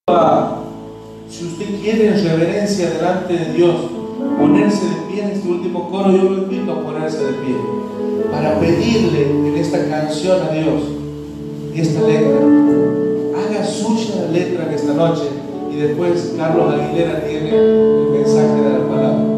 Si usted quiere en reverencia delante de Dios ponerse de pie en este último coro, yo lo invito a ponerse de pie para pedirle en esta canción a Dios y esta letra. Haga suya la letra en esta noche y después Carlos Aguilera tiene el mensaje de la palabra.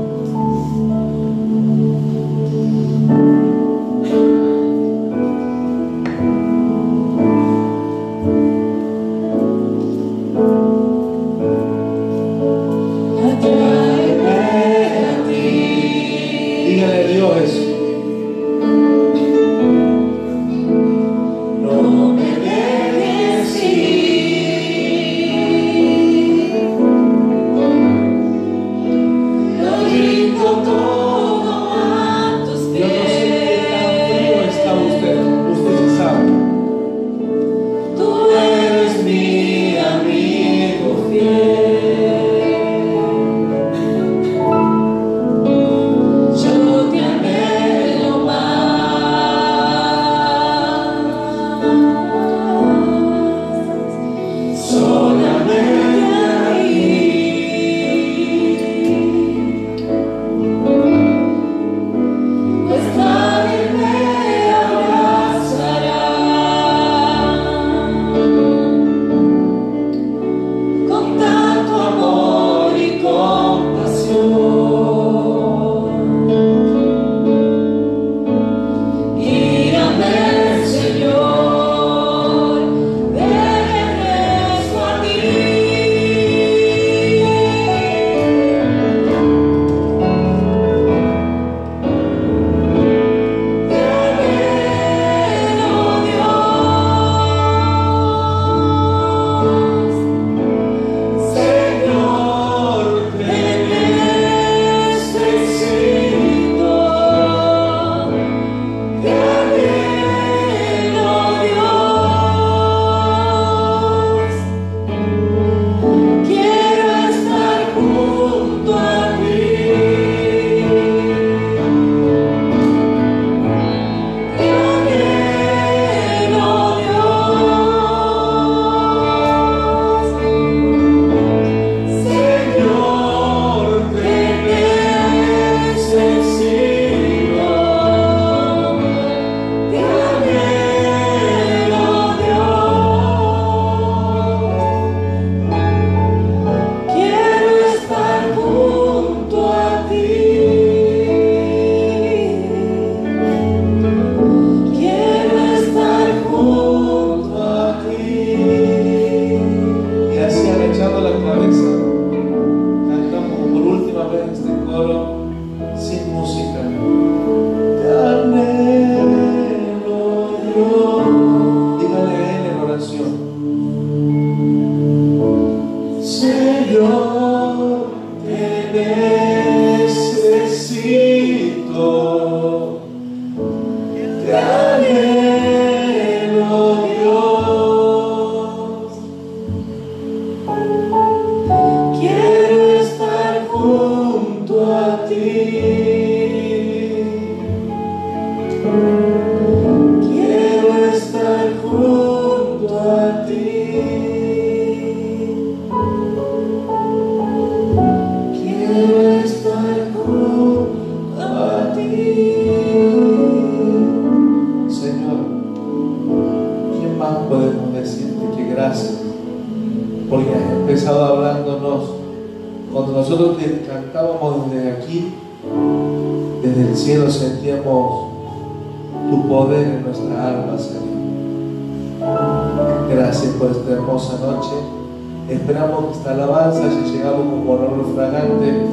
Esperamos que esta alabanza haya llegado como olor fragante.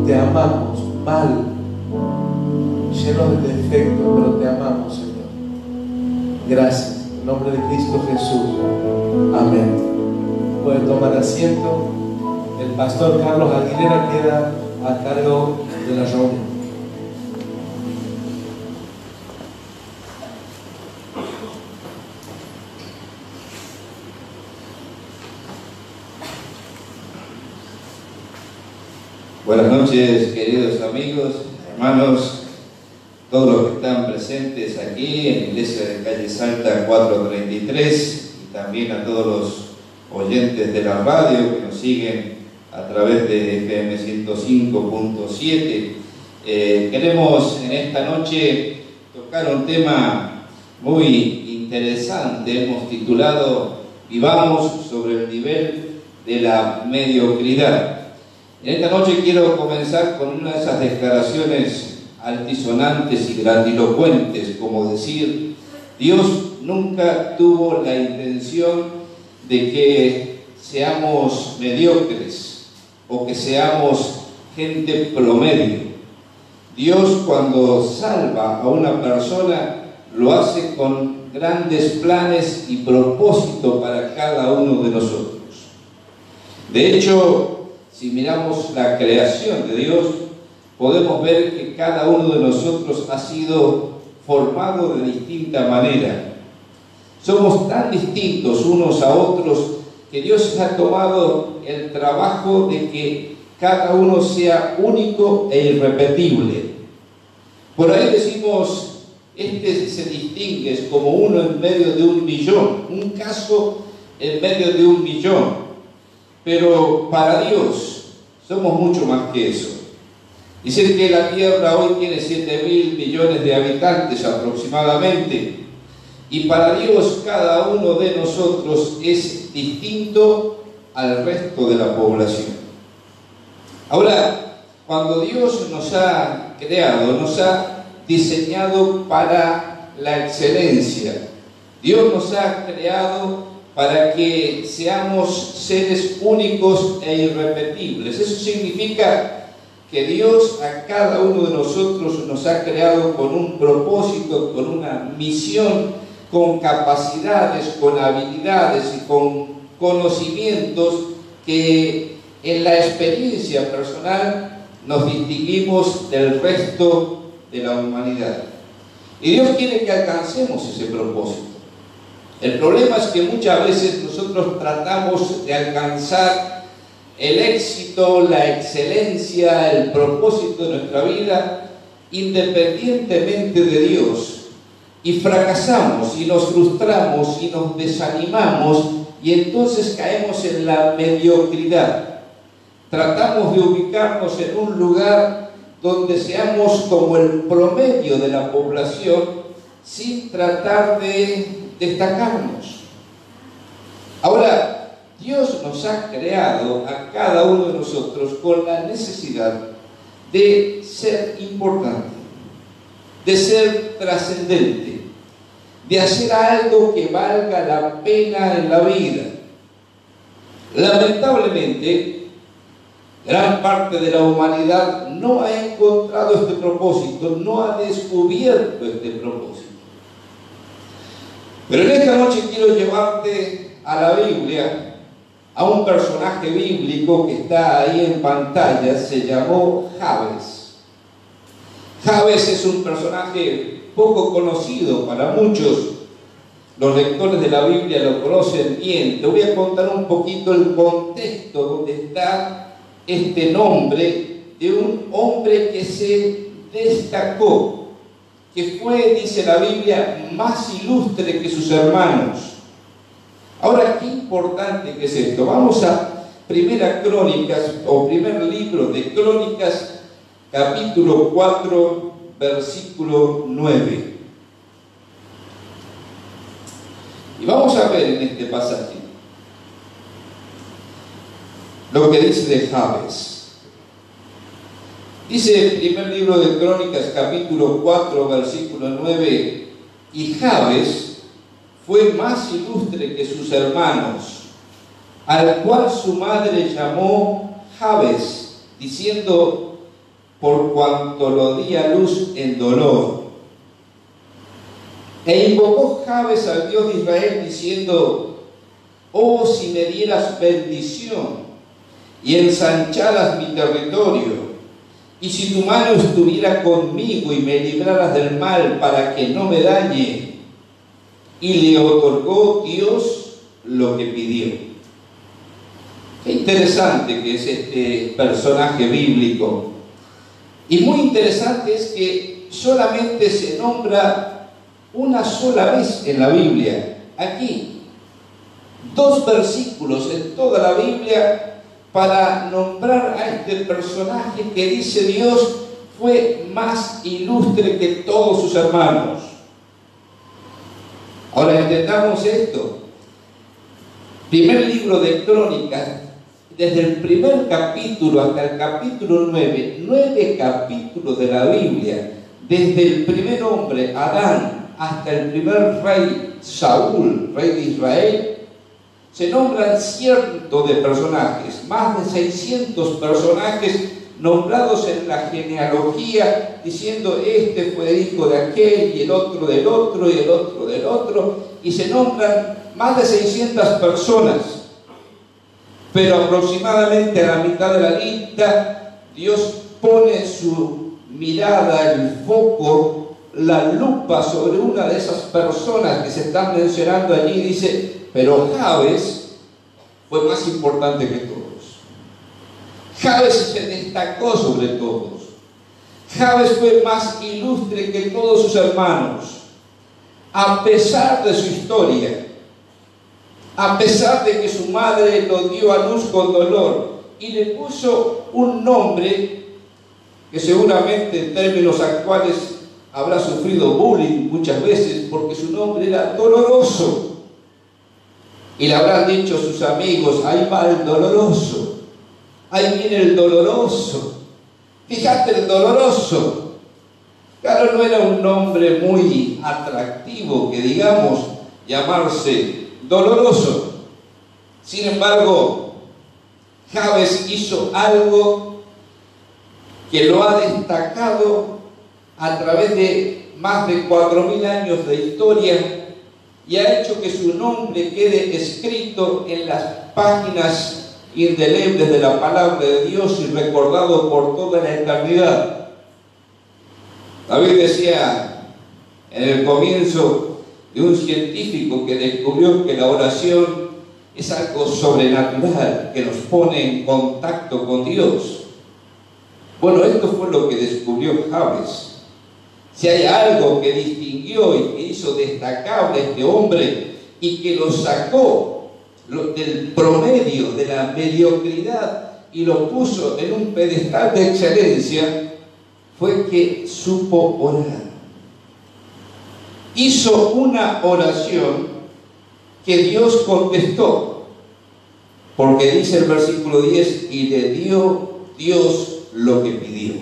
Te amamos, mal, llenos de defectos, pero te amamos, Señor. Gracias. En nombre de Cristo Jesús. Amén. Pueden tomar asiento. El pastor Carlos Aguilera queda a cargo de la reunión. Buenas noches, queridos amigos, hermanos, todos los que están presentes aquí en la iglesia de calle Salta 433 y también a todos los oyentes de la radio que nos siguen a través de FM 105.7. Queremos en esta noche tocar un tema muy interesante. Hemos titulado "Vivamos sobre el nivel de la mediocridad". En esta noche quiero comenzar con una de esas declaraciones altisonantes y grandilocuentes, como decir: Dios nunca tuvo la intención de que seamos mediocres o que seamos gente promedio. Dios, cuando salva a una persona, lo hace con grandes planes y propósitos para cada uno de nosotros. De hecho, si miramos la creación de Dios, podemos ver que cada uno de nosotros ha sido formado de distinta manera. Somos tan distintos unos a otros que Dios ha tomado el trabajo de que cada uno sea único e irrepetible. Por ahí decimos: este se distingue, es como uno en medio de un millón, un caso en medio de un millón. Pero para Dios somos mucho más que eso. Dicen que la Tierra hoy tiene 7.000 millones de habitantes aproximadamente, y para Dios cada uno de nosotros es distinto al resto de la población. Ahora, cuando Dios nos ha creado, nos ha diseñado para la excelencia. Dios nos ha creado para que seamos seres únicos e irrepetibles. Eso significa que Dios a cada uno de nosotros nos ha creado con un propósito, con una misión, con capacidades, con habilidades y con conocimientos que en la experiencia personal nos distinguimos del resto de la humanidad. Y Dios quiere que alcancemos ese propósito. El problema es que muchas veces nosotros tratamos de alcanzar el éxito, la excelencia, el propósito de nuestra vida independientemente de Dios, y fracasamos y nos frustramos y nos desanimamos, y entonces caemos en la mediocridad. Tratamos de ubicarnos en un lugar donde seamos como el promedio de la población sin tratar de destacarnos. Ahora, Dios nos ha creado a cada uno de nosotros con la necesidad de ser importante, de ser trascendente, de hacer algo que valga la pena en la vida. Lamentablemente, gran parte de la humanidad no ha encontrado este propósito, no ha descubierto este propósito. Pero en esta noche quiero llevarte a la Biblia, a un personaje bíblico que está ahí en pantalla. Se llamó Jabes. Jabes es un personaje poco conocido para muchos. Los lectores de la Biblia lo conocen bien. Te voy a contar un poquito el contexto donde está este nombre de un hombre que se destacó, que fue, dice la Biblia, más ilustre que sus hermanos. Ahora, qué importante que es esto. Vamos a Primera Crónicas, o primer libro de Crónicas, capítulo 4, versículo 9. Y vamos a ver en este pasaje lo que dice de Jabes. Dice el primer libro de Crónicas, capítulo 4, versículo 9: y Jabes fue más ilustre que sus hermanos, al cual su madre llamó Jabes, diciendo: por cuanto lo di a luz en dolor. E invocó Jabes al Dios de Israel, diciendo: oh, si me dieras bendición y ensancharas mi territorio, y si tu mano estuviera conmigo y me libraras del mal para que no me dañe. Y le otorgó Dios lo que pidió. Qué interesante que es este personaje bíblico. Y muy interesante es que solamente se nombra una sola vez en la Biblia, aquí. 2 versículos en toda la Biblia para nombrar a este personaje que dice Dios fue más ilustre que todos sus hermanos. Ahora entendamos esto. Primer libro de Crónicas, desde el primer capítulo hasta el capítulo 9 capítulos de la Biblia, desde el primer hombre, Adán, hasta el primer rey, Saúl, rey de Israel, se nombran cientos de personajes, más de 600 personajes nombrados en la genealogía, diciendo este fue hijo de aquel, y el otro del otro, y el otro del otro, y se nombran más de 600 personas. Pero aproximadamente a la mitad de la lista, Dios pone su mirada, el foco, la lupa sobre una de esas personas que se están mencionando allí, y dice, pero Jabes fue más importante que todos. Jabes se destacó sobre todos. Jabes fue más ilustre que todos sus hermanos, a pesar de su historia, a pesar de que su madre lo dio a luz con dolor y le puso un nombre que seguramente en términos actuales habrá sufrido bullying muchas veces porque su nombre era Doloroso. Y le habrán dicho sus amigos, ahí va el doloroso, ahí viene el doloroso, fíjate el doloroso. Claro, no era un nombre muy atractivo que digamos llamarse Doloroso. Sin embargo, Jabes hizo algo que lo ha destacado a través de más de 4000 años de historia y ha hecho que su nombre quede escrito en las páginas indelebles de la palabra de Dios y recordado por toda la eternidad. David decía en el comienzo de un científico que descubrió que la oración es algo sobrenatural que nos pone en contacto con Dios. Bueno, esto fue lo que descubrió Jabes. Si hay algo que distinguió y que hizo destacable a este hombre y que lo sacó del promedio, de la mediocridad y lo puso en un pedestal de excelencia, fue que supo orar. Hizo una oración que Dios contestó, porque dice el versículo 10, y le dio Dios lo que pidió.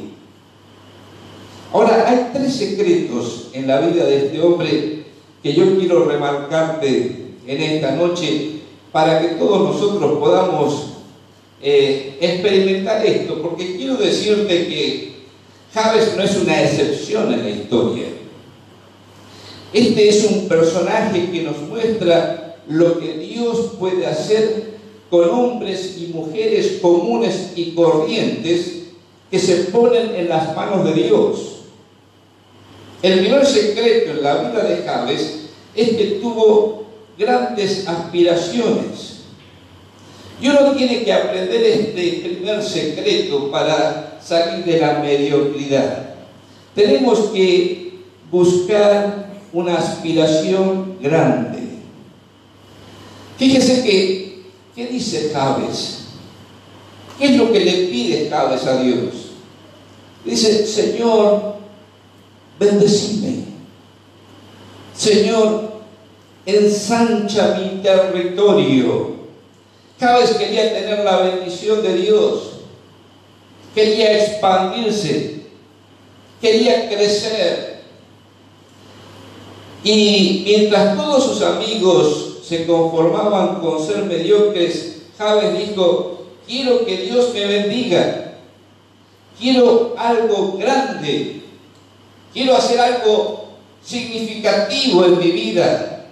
Ahora, hay 3 secretos en la vida de este hombre que yo quiero remarcarte en esta noche para que todos nosotros podamos experimentar esto, porque quiero decirte que Jabes no es una excepción en la historia. Este es un personaje que nos muestra lo que Dios puede hacer con hombres y mujeres comunes y corrientes que se ponen en las manos de Dios. El primer secreto en la vida de Jabes es que tuvo grandes aspiraciones. Y uno tiene que aprender este primer secreto para salir de la mediocridad. Tenemos que buscar una aspiración grande. Fíjese que, ¿qué dice Jabes? ¿Qué es lo que le pide Jabes a Dios? Dice, Señor, bendecime. Señor, ensancha mi territorio. Jabes quería tener la bendición de Dios, quería expandirse, quería crecer. Y mientras todos sus amigos se conformaban con ser mediocres, Jabes dijo, quiero que Dios me bendiga, quiero algo grande, quiero hacer algo significativo en mi vida,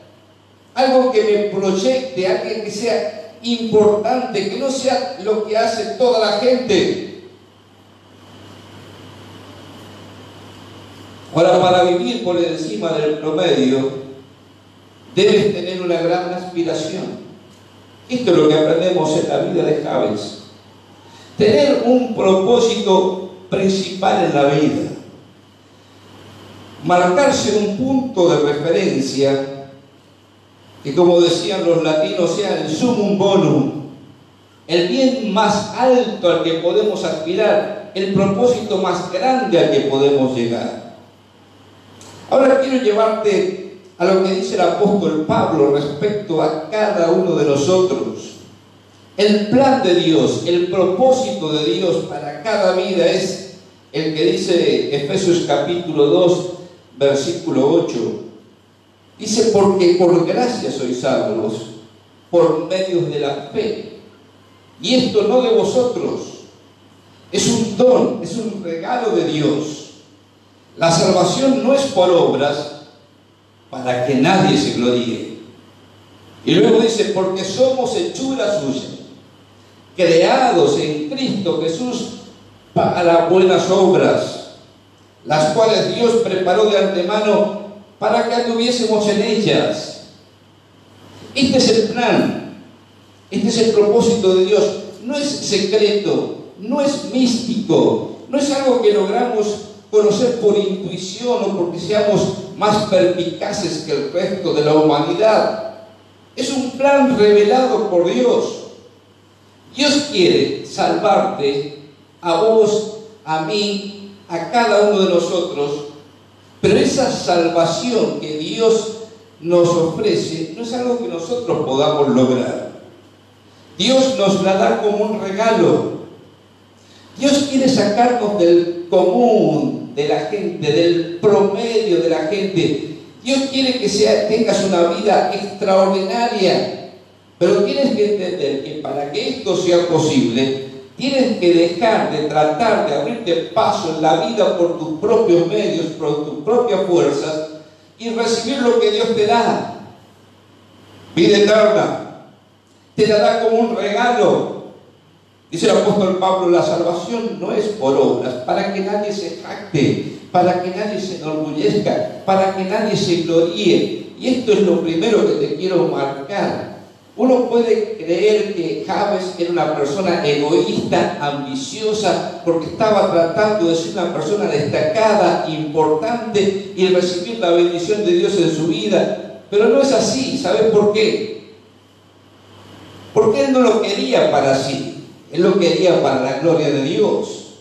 algo que me proyecte, algo que sea importante, que no sea lo que hace toda la gente. Ahora, para vivir por encima del promedio, debes tener una gran aspiración. Esto es lo que aprendemos en la vida de Jabes. Tener un propósito principal en la vida. Marcarse un punto de referencia que, como decían los latinos, sea el sumum bonum, el bien más alto al que podemos aspirar, el propósito más grande al que podemos llegar. Ahora quiero llevarte a lo que dice el apóstol Pablo respecto a cada uno de nosotros. El plan de Dios, el propósito de Dios para cada vida es el que dice Efesios capítulo 2, versículo 8. Dice: porque por gracia sois salvos, por medio de la fe. Y esto no de vosotros, es un don, es un regalo de Dios. La salvación no es por obras, para que nadie se gloríe. Y luego dice: porque somos hechura suya, creados en Cristo Jesús para buenas obras, las cuales Dios preparó de antemano para que anduviésemos en ellas. Este es el plan, este es el propósito de Dios. No es secreto, no es místico, no es algo que logramos conocer por intuición o porque seamos más perspicaces que el resto de la humanidad. Es un plan revelado por Dios. Dios quiere salvarte, a vos, a mí, a cada uno de nosotros, pero esa salvación que Dios nos ofrece no es algo que nosotros podamos lograr. Dios nos la da como un regalo. Dios quiere sacarnos del común de la gente, del promedio de la gente. Dios quiere que tengas una vida extraordinaria, pero tienes que entender que para que esto sea posible, tienes que dejar de tratar de abrirte paso en la vida por tus propios medios, por tus propias fuerzas, y recibir lo que Dios te da. Vida eterna. Te la da como un regalo. Dice el apóstol Pablo: la salvación no es por obras, para que nadie se jacte, para que nadie se enorgullezca, para que nadie se gloríe. Y esto es lo primero que te quiero marcar. Uno puede creer que Jabes era una persona egoísta, ambiciosa, porque estaba tratando de ser una persona destacada, importante, y recibir la bendición de Dios en su vida. Pero no es así. ¿Sabes por qué? Porque él no lo quería para sí, él lo quería para la gloria de Dios.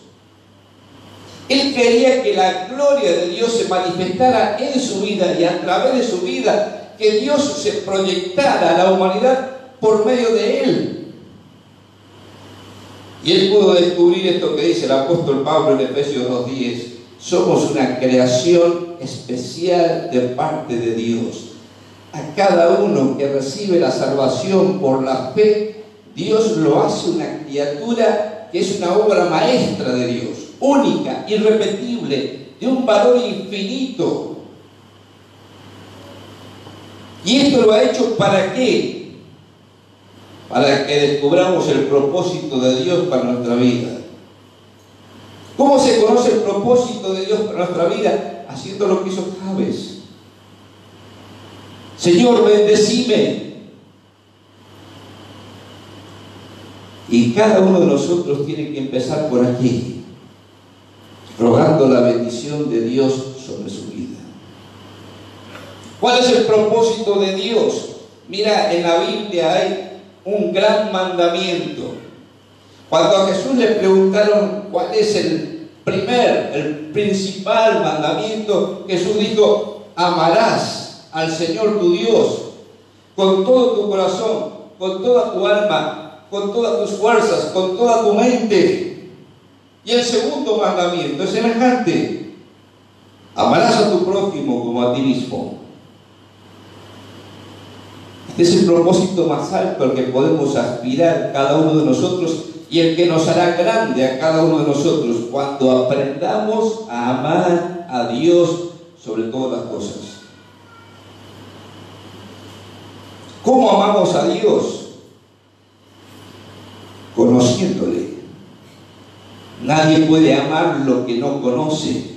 Él quería que la gloria de Dios se manifestara en su vida, y a través de su vida, que Dios se proyectara a la humanidad por medio de él. Y él pudo descubrir esto que dice el apóstol Pablo en Efesios 2:10: somos una creación especial de parte de Dios. A cada uno que recibe la salvación por la fe, Dios lo hace una criatura que es una obra maestra de Dios, única, irrepetible, de un valor infinito. Y esto lo ha hecho ¿para qué? Para que descubramos el propósito de Dios para nuestra vida. ¿Cómo se conoce el propósito de Dios para nuestra vida? Haciendo lo que hizo Jabes. Señor, bendecime. Y cada uno de nosotros tiene que empezar por aquí, rogando la bendición de Dios sobre su vida. ¿Cuál es el propósito de Dios? Mira, en la Biblia hay un gran mandamiento. Cuando a Jesús le preguntaron cuál es el principal mandamiento, Jesús dijo: amarás al Señor tu Dios con todo tu corazón, con toda tu alma, con todas tus fuerzas, con toda tu mente. Y el segundo mandamiento es semejante: amarás a tu prójimo como a ti mismo. Este es el propósito más alto al que podemos aspirar cada uno de nosotros, y el que nos hará grande a cada uno de nosotros cuando aprendamos a amar a Dios sobre todas las cosas. ¿Cómo amamos a Dios? Conociéndole. Nadie puede amar lo que no conoce.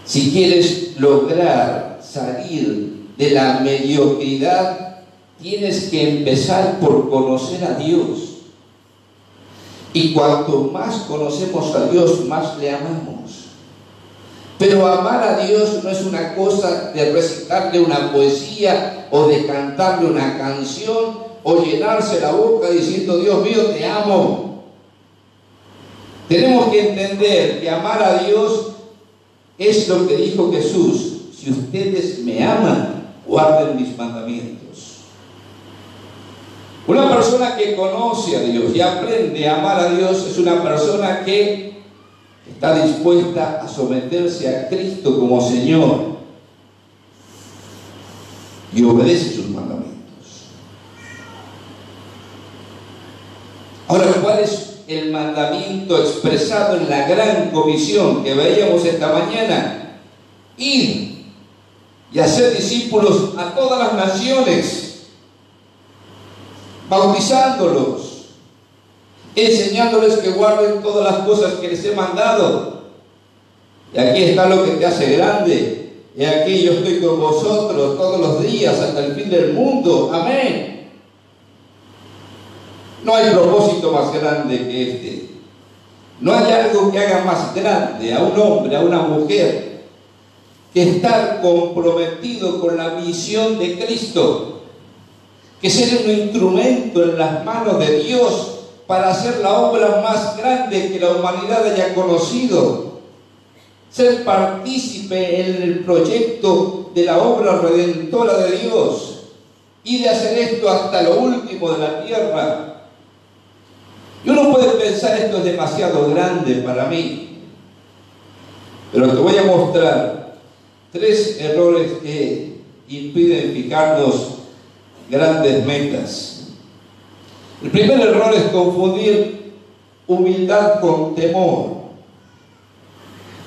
Si quieres lograr salir de la mediocridad, tienes que empezar por conocer a Dios. Y cuanto más conocemos a Dios, más le amamos. Pero amar a Dios no es una cosa de recitarle una poesía o de cantarle una canción o llenarse la boca diciendo: Dios mío, te amo. Tenemos que entender que amar a Dios es lo que dijo Jesús: si ustedes me aman, guarden mis mandamientos. Una persona que conoce a Dios y aprende a amar a Dios es una persona que está dispuesta a someterse a Cristo como Señor y obedece sus mandamientos. Ahora, ¿cuál es el mandamiento expresado en la gran comisión que veíamos esta mañana? Ir y hacer discípulos a todas las naciones, bautizándolos, enseñándoles que guarden todas las cosas que les he mandado. Y aquí está lo que te hace grande. Y aquí yo estoy con vosotros todos los días hasta el fin del mundo. Amén. No hay propósito más grande que este. No hay algo que haga más grande a un hombre, a una mujer, que estar comprometido con la misión de Cristo, que ser un instrumento en las manos de Dios para hacer la obra más grande que la humanidad haya conocido, ser partícipe en el proyecto de la obra redentora de Dios y de hacer esto hasta lo último de la tierra. Y uno puede pensar: esto es demasiado grande para mí, pero te voy a mostrar 3 errores que impiden fijarnos grandes metas. El primer error es confundir humildad con temor.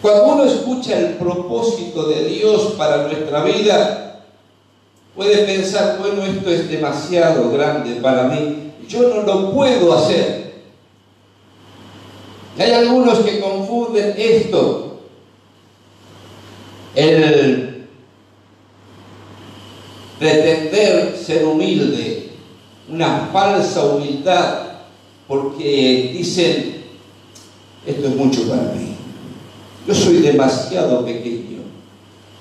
Cuando uno escucha el propósito de Dios para nuestra vida, puede pensar: bueno, esto es demasiado grande para mí, yo no lo puedo hacer. Y hay algunos que confunden esto, el pretender ser humilde, una falsa humildad, porque dicen: esto es mucho para mí, yo soy demasiado pequeño,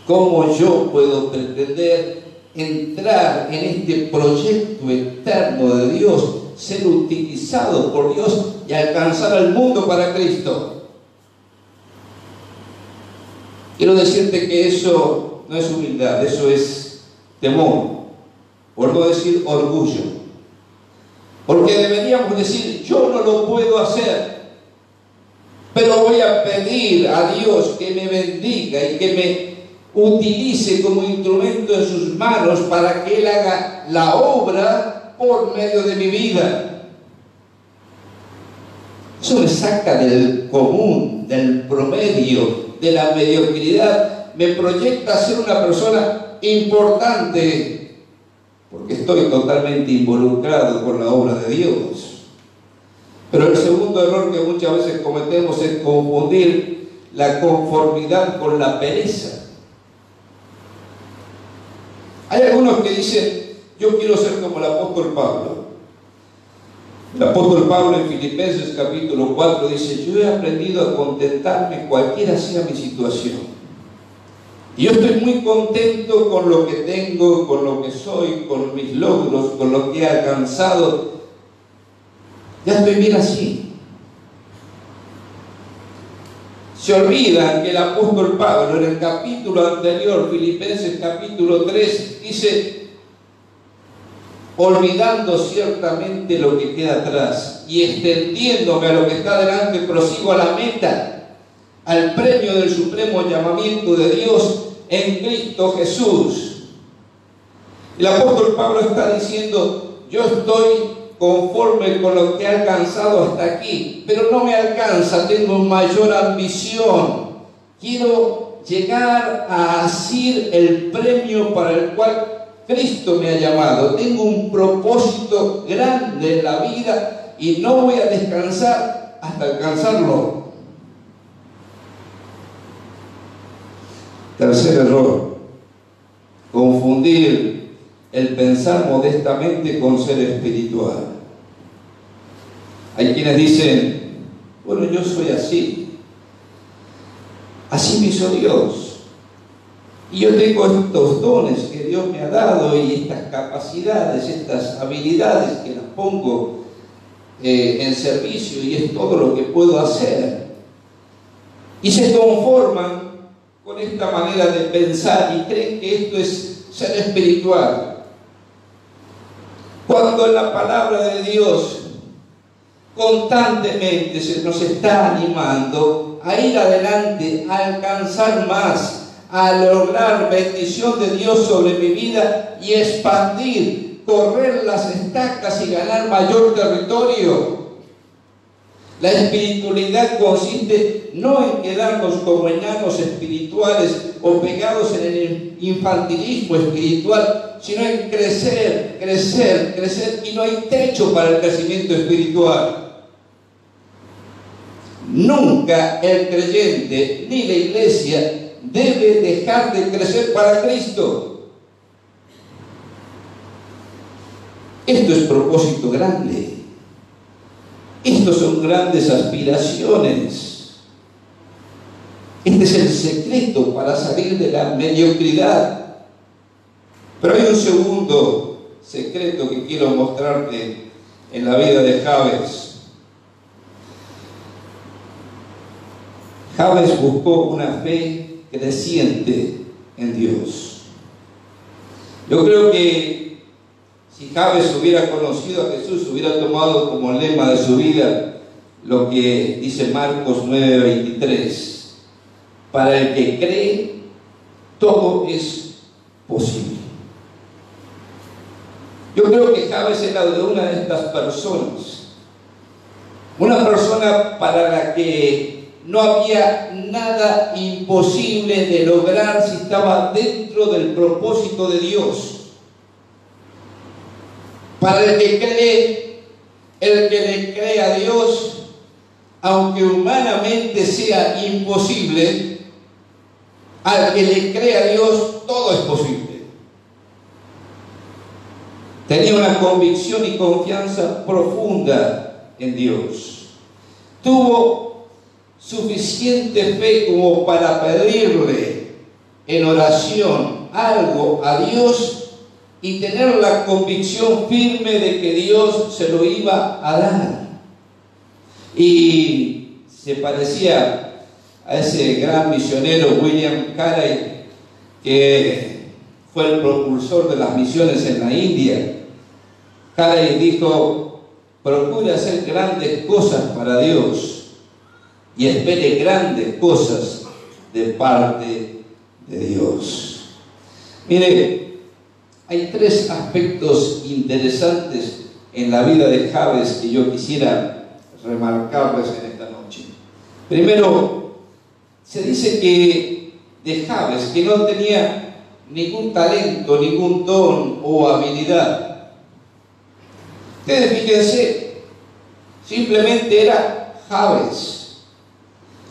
¿cómo yo puedo pretender entrar en este proyecto eterno de Dios, ser utilizado por Dios y alcanzar al mundo para Cristo? Quiero decirte que eso no es humildad, eso es temor, por no decir orgullo. Porque deberíamos decir: yo no lo puedo hacer, pero voy a pedir a Dios que me bendiga y que me utilice como instrumento en sus manos para que Él haga la obra por medio de mi vida. Eso me saca del común, del promedio, de la mediocridad, me proyecta a ser una persona importante, porque estoy totalmente involucrado con la obra de Dios. Pero el segundo error que muchas veces cometemos es confundir la conformidad con la pereza. Hay algunos que dicen: yo quiero ser como el apóstol Pablo. El apóstol Pablo en Filipenses capítulo 4 dice: yo he aprendido a contentarme cualquiera sea mi situación. Y yo estoy muy contento con lo que tengo, con lo que soy, con mis logros, con lo que he alcanzado. Ya estoy bien así. Se olvidan que el apóstol Pablo en el capítulo anterior, Filipenses capítulo 3, dice: olvidando ciertamente lo que queda atrás y extendiéndome a lo que está delante, prosigo a la meta, al premio del supremo llamamiento de Dios en Cristo Jesús. El apóstol Pablo está diciendo: yo estoy conforme con lo que he alcanzado hasta aquí, pero no me alcanza, tengo mayor ambición, quiero llegar a asir el premio para el cual Cristo me ha llamado, tengo un propósito grande en la vida y no voy a descansar hasta alcanzarlo. Tercer error: confundir el pensar modestamente con ser espiritual. Hay quienes dicen: bueno, yo soy así, Así me hizo Dios. Y yo tengo estos dones que Dios me ha dado y estas capacidades, estas habilidades que las pongo en servicio, y es todo lo que puedo hacer. Y se conforman con esta manera de pensar y creen que esto es ser espiritual. Cuando en la palabra de Dios constantemente se nos está animando a ir adelante, a alcanzar más, a lograr bendición de Dios sobre mi vida y expandir, correr las estacas y ganar mayor territorio. La espiritualidad consiste no en quedarnos como enanos espirituales o pegados en el infantilismo espiritual, sino en crecer, crecer, crecer, y no hay techo para el crecimiento espiritual. Nunca el creyente ni la iglesia debe dejar de crecer para Cristo. Esto es propósito grande. Estos son grandes aspiraciones. Este es el secreto para salir de la mediocridad. Pero hay un segundo secreto que quiero mostrarte en la vida de Jabes. Jabes buscó una fe creciente en Dios. Yo creo que si Jabes hubiera conocido a Jesús, hubiera tomado como lema de su vida lo que dice Marcos 9:23. Para el que cree, todo es posible. Yo creo que Jabes era de una de estas personas. Una persona para la que no había nada imposible de lograr si estaba dentro del propósito de Dios. Para el que cree, el que le cree a Dios, aunque humanamente sea imposible, al que le cree a Dios, todo es posible. Tenía una convicción y confianza profunda en Dios. Tuvo suficiente fe como para pedirle en oración algo a Dios y tener la convicción firme de que Dios se lo iba a dar. Y se parecía a ese gran misionero William Carey, que fue el propulsor de las misiones en la India. Carey dijo: procure hacer grandes cosas para Dios y espere grandes cosas de parte de Dios. Mire, hay tres aspectos interesantes en la vida de Jabes que yo quisiera remarcarles en esta noche. Primero, se dice que de Jabes que no tenía ningún talento, ningún don o habilidad. Ustedes fíjense, simplemente era Jabes.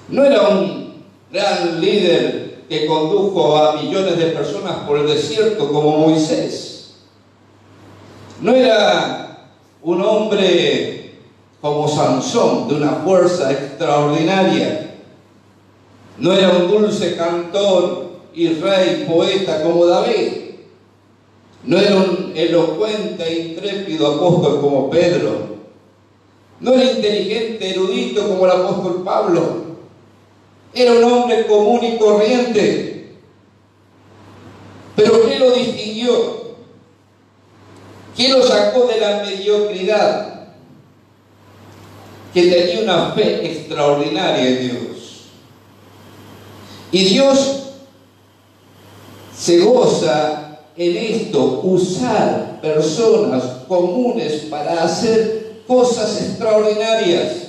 No era un gran líder que condujo a millones de personas por el desierto como Moisés. No era un hombre como Sansón, de una fuerza extraordinaria. No era un dulce cantor y rey poeta como David. No era un elocuente e intrépido apóstol como Pedro. No era inteligente, erudito como el apóstol Pablo. Era un hombre común y corriente. Pero ¿qué lo distinguió? ¿Qué lo sacó de la mediocridad? Que tenía una fe extraordinaria en Dios. Y Dios se goza en esto, usar personas comunes para hacer cosas extraordinarias.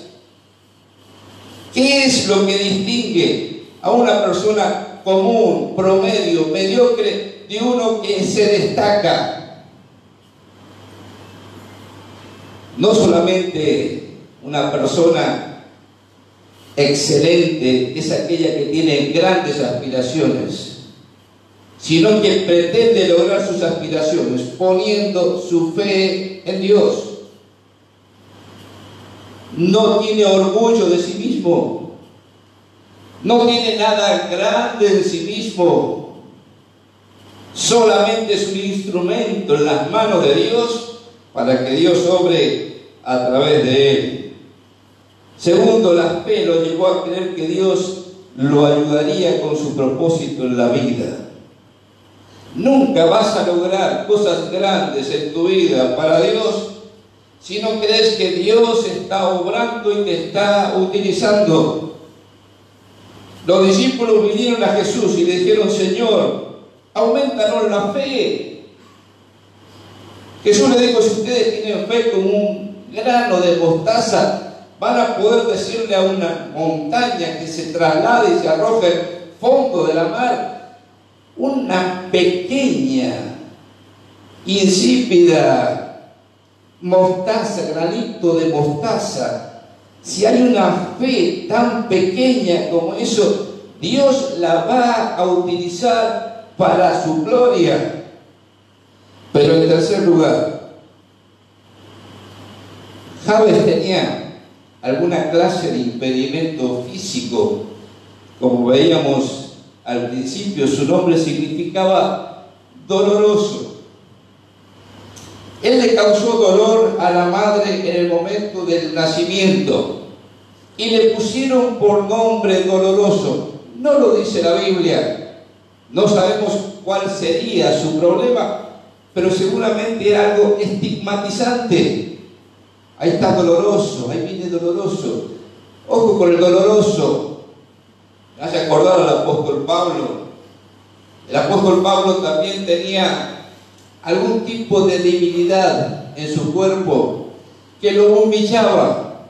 ¿Qué es lo que distingue a una persona común, promedio, mediocre, de uno que se destaca? No solamente una persona excelente es aquella que tiene grandes aspiraciones, sino que pretende lograr sus aspiraciones poniendo su fe en Dios. No tiene orgullo de sí mismo. no tiene nada grande en sí mismo, solamente es un instrumento en las manos de Dios para que Dios obre a través de él. Segundo, la fe lo llevó a creer que Dios lo ayudaría con su propósito en la vida. Nunca vas a lograr cosas grandes en tu vida para Dios si no crees que Dios está obrando y te está utilizando. Los discípulos vinieron a Jesús y le dijeron: Señor, aumentanos la fe. Jesús le dijo: si ustedes tienen fe como un grano de mostaza, van a poder decirle a una montaña que se traslade y se arroje al fondo de la mar. Una pequeña, insípida mostaza, granito de mostaza. Si hay una fe tan pequeña como eso, Dios la va a utilizar para su gloria. Pero en tercer lugar, Jabes tenía alguna clase de impedimento físico. Como veíamos al principio, su nombre significaba doloroso. Él le causó dolor a la madre en el momento del nacimiento y le pusieron por nombre doloroso. No lo dice la Biblia, no sabemos cuál sería su problema, pero seguramente era algo estigmatizante. Ahí está doloroso, ahí viene doloroso. Ojo con el doloroso. Me hace acordar al apóstol Pablo. El apóstol Pablo también tenía algún tipo de debilidad en su cuerpo que lo humillaba.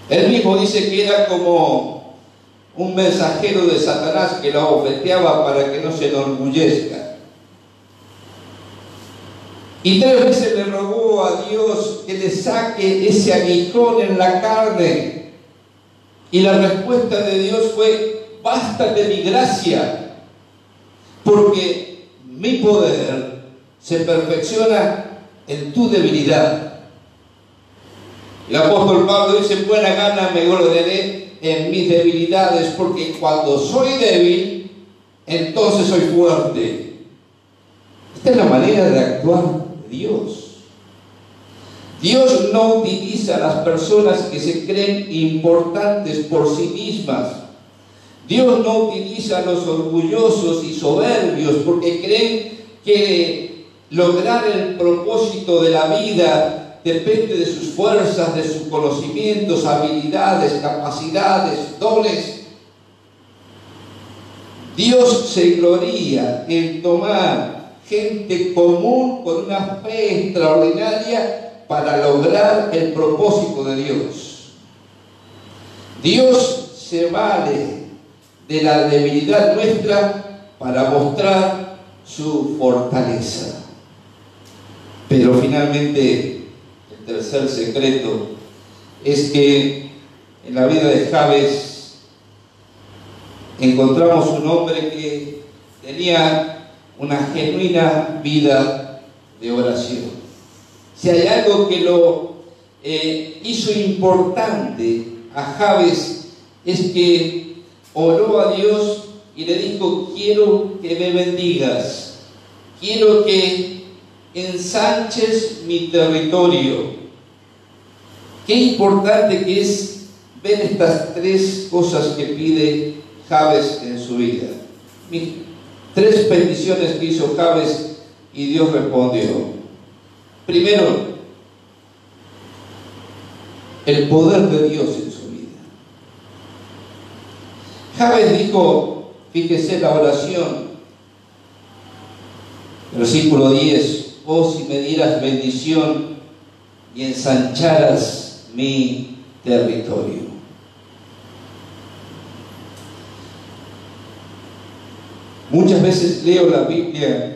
Él mismo dice que era como un mensajero de Satanás que lo abofeteaba para que no se enorgullezca. Y 3 veces le rogó a Dios que le saque ese aguijón en la carne. Y la respuesta de Dios fue: bástate mi gracia, porque mi poder se perfecciona en tu debilidad. El apóstol Pablo dice: en buena gana me gloriaré en mis debilidades, porque cuando soy débil, entonces soy fuerte. Esta es la manera de actuar de Dios. Dios no utiliza a las personas que se creen importantes por sí mismas. Dios no utiliza a los orgullosos y soberbios porque creen que lograr el propósito de la vida depende de sus fuerzas, de sus conocimientos, habilidades, capacidades, dones. Dios se gloria en tomar gente común con una fe extraordinaria para lograr el propósito de Dios. Dios se vale de la debilidad nuestra para mostrar su fortaleza. Pero finalmente, el tercer secreto es que en la vida de Jabes encontramos un hombre que tenía una genuina vida de oración. Si hay algo que lo hizo importante a Jabes, es que oró a Dios y le dijo: quiero que me bendigas, quiero que ensanches mi territorio. Qué importante que es ver estas 3 cosas que pide Jabes en su vida. 3 peticiones que hizo Jabes y Dios respondió. Primero, el poder de Dios en su vida. Jabes dijo, fíjese la oración, versículo 10: oh, si me dieras bendición y ensancharas mi territorio. Muchas veces leo la Biblia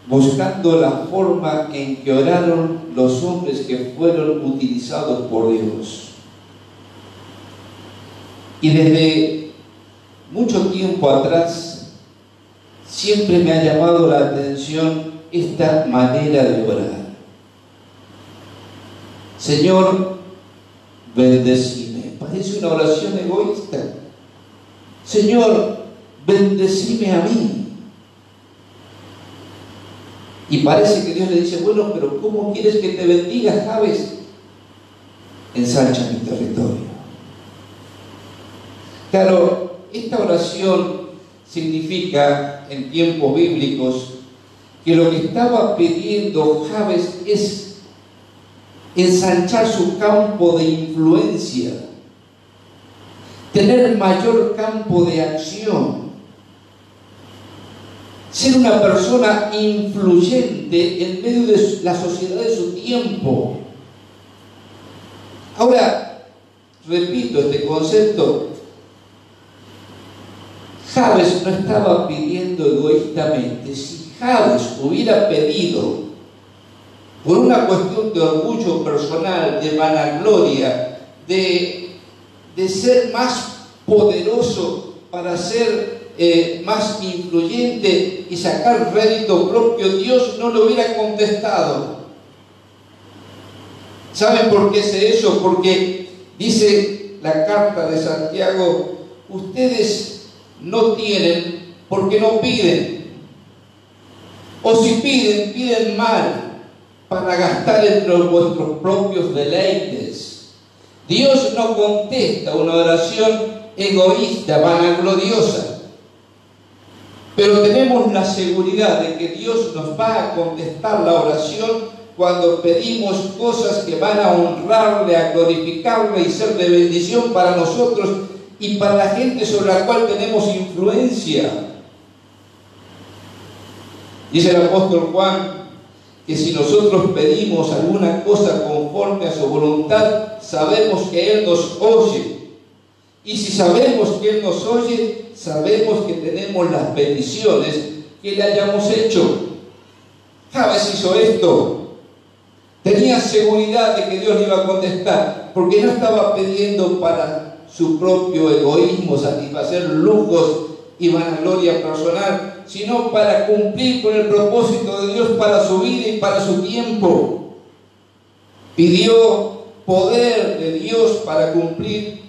buscando la forma en que oraron los hombres que fueron utilizados por Dios. Y desde mucho tiempo atrás siempre me ha llamado la atención esta manera de orar. Señor, bendecime. es una oración egoísta. Señor, bendecime a mí. Y parece que Dios le dice, bueno, pero ¿cómo quieres que te bendiga, Jabes? Ensancha mi territorio. Claro, esta oración significa, en tiempos bíblicos, que lo que estaba pidiendo Jabes es ensanchar su campo de influencia, tener mayor campo de acción, ser una persona influyente en medio de la sociedad de su tiempo. Ahora, repito este concepto, Jabes no estaba pidiendo egoístamente. Si Jabes hubiera pedido por una cuestión de orgullo personal, de vanagloria, de ser más poderoso para ser más influyente y sacar rédito propio, Dios no lo hubiera contestado. ¿Saben por qué sé eso? Porque dice la carta de Santiago, ustedes no tienen porque no piden, o si piden, piden mal para gastar entre vuestros propios deleites. Dios no contesta una oración egoísta, vanagloriosa. Pero tenemos la seguridad de que Dios nos va a contestar la oración cuando pedimos cosas que van a honrarle, a glorificarle y ser de bendición para nosotros y para la gente sobre la cual tenemos influencia. Dice el apóstol Juan que si nosotros pedimos alguna cosa conforme a su voluntad, sabemos que Él nos oye. Y si sabemos que Él nos oye, sabemos que tenemos las bendiciones que le hayamos hecho. Jabes hizo esto. Tenía seguridad de que Dios le iba a contestar, porque no estaba pidiendo para su propio egoísmo, satisfacer lujos y vanagloria personal, sino para cumplir con el propósito de Dios para su vida y para su tiempo. Pidió poder de Dios para cumplir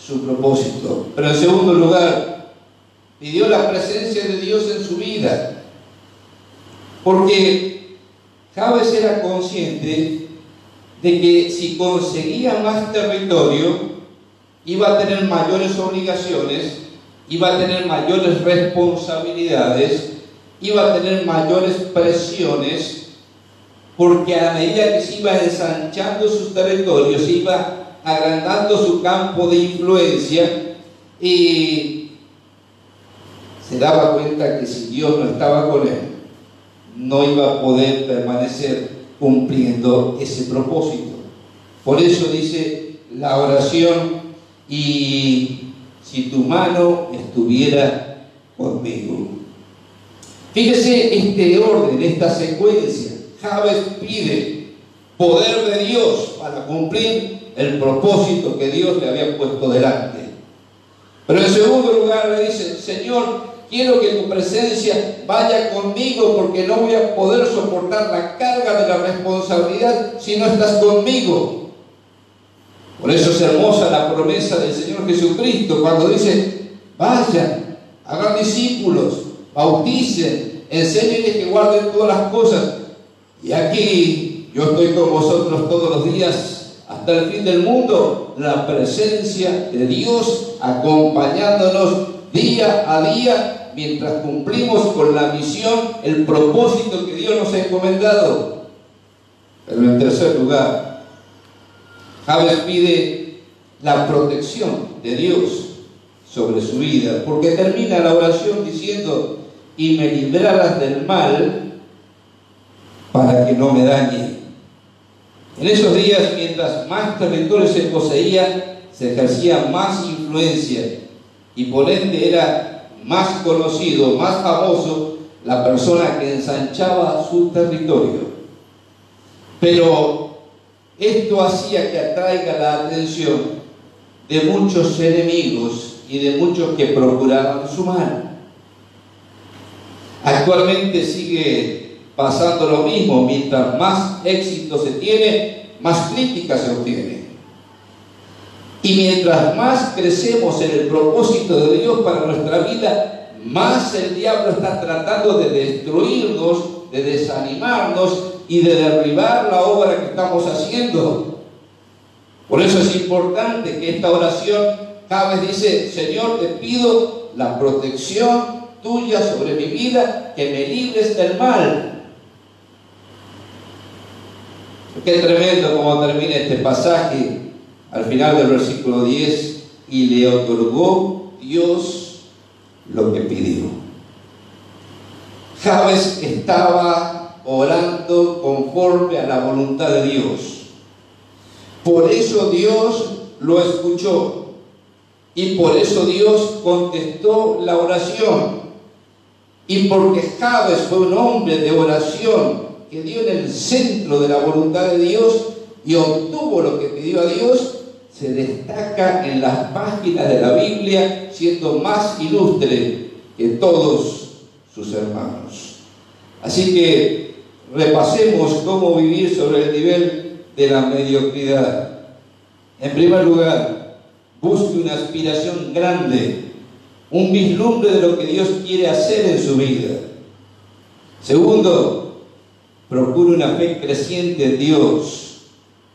su propósito. Pero en segundo lugar, pidió la presencia de Dios en su vida, porque Jabes era consciente de que si conseguía más territorio, iba a tener mayores obligaciones, iba a tener mayores responsabilidades, iba a tener mayores presiones, porque a medida que se iba ensanchando sus territorios, se iba agrandando su campo de influencia, y se daba cuenta que si Dios no estaba con él, no iba a poder permanecer cumpliendo ese propósito. Por eso dice la oración, y si tu mano estuviera conmigo. Fíjese este orden, esta secuencia. Jabes pide poder de Dios para cumplir el propósito que Dios le había puesto delante. Pero en segundo lugar le dice, Señor, quiero que tu presencia vaya conmigo, porque no voy a poder soportar la carga de la responsabilidad si no estás conmigo. Por eso es hermosa la promesa del Señor Jesucristo cuando dice, vayan, hagan discípulos, bauticen, enséñenles que guarden todas las cosas. Y aquí yo estoy con vosotros todos los días hasta el fin del mundo. La presencia de Dios acompañándonos día a día mientras cumplimos con la misión, el propósito que Dios nos ha encomendado. Pero en tercer lugar, Jabes pide la protección de Dios sobre su vida, porque termina la oración diciendo, y me librarás del mal para que no me dañe. En esos días, mientras más territorio se poseía, se ejercía más influencia, y por ende era más conocido, más famoso la persona que ensanchaba su territorio. Pero esto hacía que atraiga la atención de muchos enemigos y de muchos que procuraban su mal. Actualmente sigue pasando lo mismo. Mientras más éxito se tiene, más críticas se obtienen. Y mientras más crecemos en el propósito de Dios para nuestra vida, más el diablo está tratando de destruirnos, de desanimarnos y de derribar la obra que estamos haciendo. Por eso es importante que esta oración, Jabes dice: Señor, te pido la protección tuya sobre mi vida, que me libres del mal. Qué tremendo como termina este pasaje al final del versículo 10: y le otorgó Dios lo que pidió. Jabes estaba orando conforme a la voluntad de Dios. Por eso Dios lo escuchó y por eso Dios contestó la oración. Y porque Jabes fue un hombre de oración que dio en el centro de la voluntad de Dios y obtuvo lo que pidió a Dios, se destaca en las páginas de la Biblia, siendo más ilustre que todos sus hermanos. Así que repasemos cómo vivir sobre el nivel de la mediocridad. En primer lugar, busque una aspiración grande, un vislumbre de lo que Dios quiere hacer en su vida. Segundo, procure una fe creciente en Dios,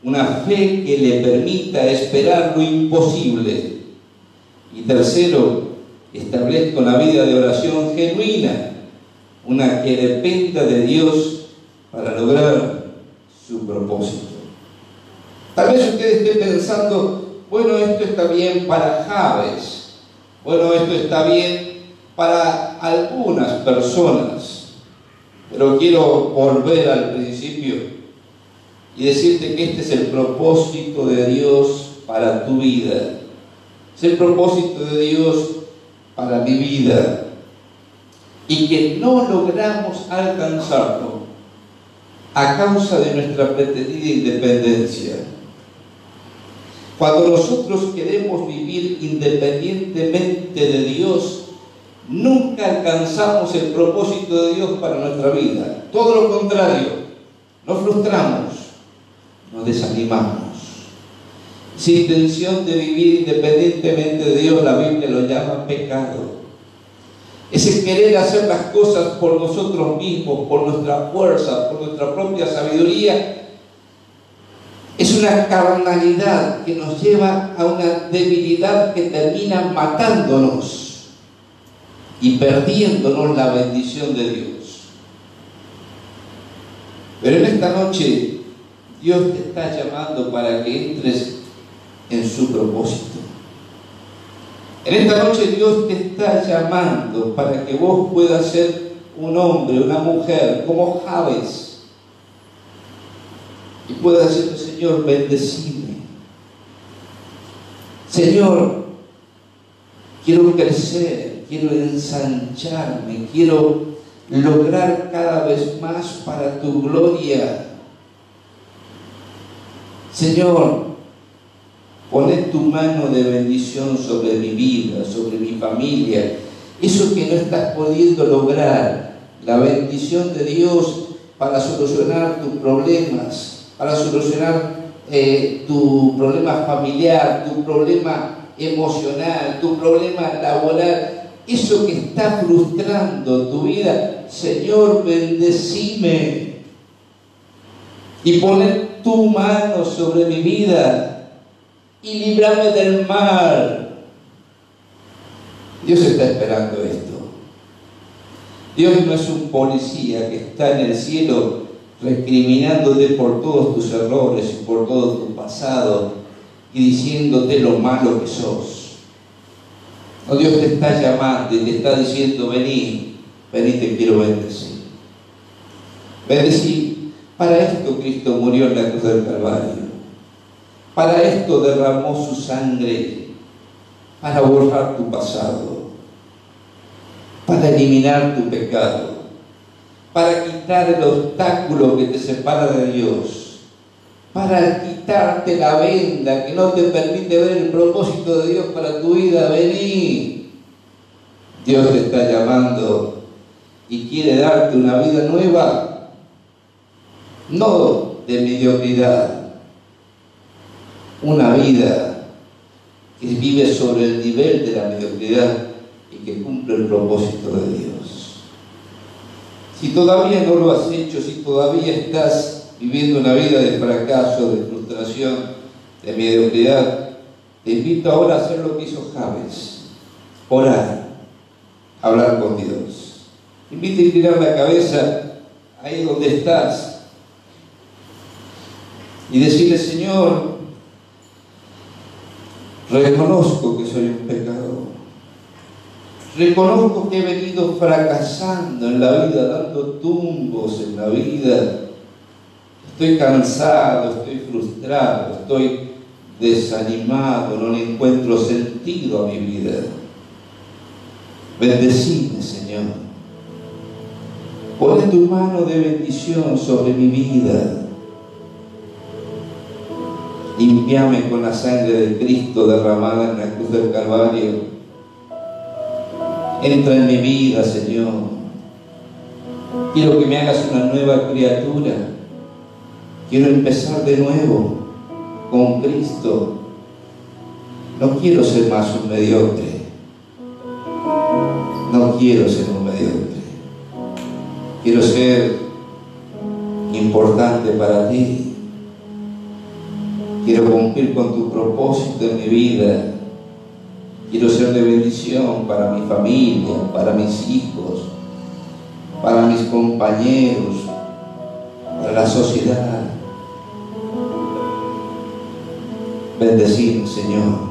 una fe que le permita esperar lo imposible. Y tercero, establezca una vida de oración genuina, una que dependa de Dios para lograr su propósito. Tal vez usted esté pensando: bueno, esto está bien para Jabes, bueno, esto está bien para algunas personas, pero quiero volver al principio y decirte que este es el propósito de Dios para tu vida. Es el propósito de Dios para mi vida. Y que no logramos alcanzarlo a causa de nuestra pretendida independencia. Cuando nosotros queremos vivir independientemente de Dios, nunca alcanzamos el propósito de Dios para nuestra vida. Todo lo contrario, nos frustramos, nos desanimamos. Esa intención de vivir independientemente de Dios, la Biblia lo llama pecado. Ese querer hacer las cosas por nosotros mismos, por nuestra fuerza, por nuestra propia sabiduría, es una carnalidad que nos lleva a una debilidad que termina matándonos y perdiéndonos la bendición de Dios. Pero en esta noche Dios te está llamando para que entres en su propósito. En esta noche Dios te está llamando para que vos puedas ser un hombre, una mujer como Jabes, y puedas decirle: Señor, bendecime. Señor, quiero crecer, quiero ensancharme, quiero lograr cada vez más para tu gloria. Señor, poné tu mano de bendición sobre mi vida, sobre mi familia. Eso que no estás pudiendo lograr, la bendición de Dios para solucionar tus problemas, para solucionar tu problema familiar, tu problema emocional, tu problema laboral, eso que está frustrando tu vida. Señor, bendecime y poner tu mano sobre mi vida y líbrame del mal. Dios está esperando esto. Dios no es un policía que está en el cielo recriminándote por todos tus errores y por todo tu pasado y diciéndote lo malo que sos. No, Dios te está llamando y te está diciendo: vení, vení, te quiero bendecir. Bendecir. Para esto Cristo murió en la cruz del Calvario. Para esto derramó su sangre, para borrar tu pasado, para eliminar tu pecado, para quitar el obstáculo que te separa de Dios, para quitarte la venda que no te permite ver el propósito de Dios para tu vida. Vení. Dios te está llamando y quiere darte una vida nueva, no de mediocridad, una vida que vive sobre el nivel de la mediocridad y que cumple el propósito de Dios. Si todavía no lo has hecho, si todavía estás viviendo una vida de fracaso, de frustración, de mediocridad, te invito ahora a hacer lo que hizo Jabes: orar, hablar con Dios. Te invito a inclinar la cabeza ahí donde estás y decirle: Señor, reconozco que soy un pecador, reconozco que he venido fracasando en la vida, dando tumbos en la vida. Estoy cansado, estoy frustrado, estoy desanimado, no le encuentro sentido a mi vida. Bendecime, Señor. Pon tu mano de bendición sobre mi vida. Límpiame con la sangre de Cristo derramada en la cruz del Calvario. Entra en mi vida, Señor. Quiero que me hagas una nueva criatura. Quiero empezar de nuevo con Cristo. No quiero ser más un mediocre. No quiero ser un mediocre. Quiero ser importante para ti. Quiero cumplir con tu propósito en mi vida. Quiero ser de bendición para mi familia, para mis hijos, para mis compañeros, para la sociedad. Bendecir, Señor.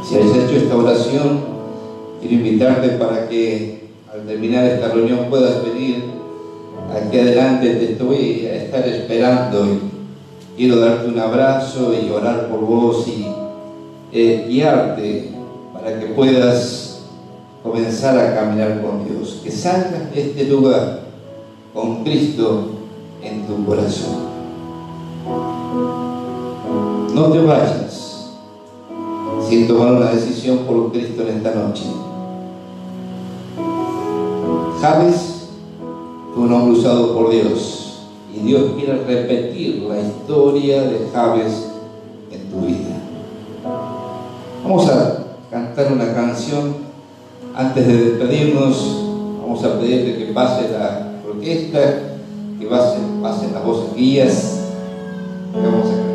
Si has hecho esta oración, quiero invitarte para que al terminar esta reunión puedas venir aquí adelante. Te voy a estar esperando y quiero darte un abrazo y orar por vos y guiarte para que puedas comenzar a caminar con Dios. Que salgas de este lugar con Cristo en tu corazón. No te vayas sin tomar una decisión por Cristo en esta noche. Jabes fue un hombre usado por Dios y Dios quiere repetir la historia de Jabes en tu vida. Vamos a cantar una canción. Antes de despedirnos, vamos a pedirle que pase la orquesta, que pasen las voces guías, y vamos a cantar.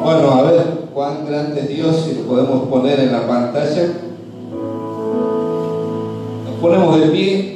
Bueno, a ver cuán grande es Dios, si lo podemos poner en la pantalla. Nos ponemos de pie.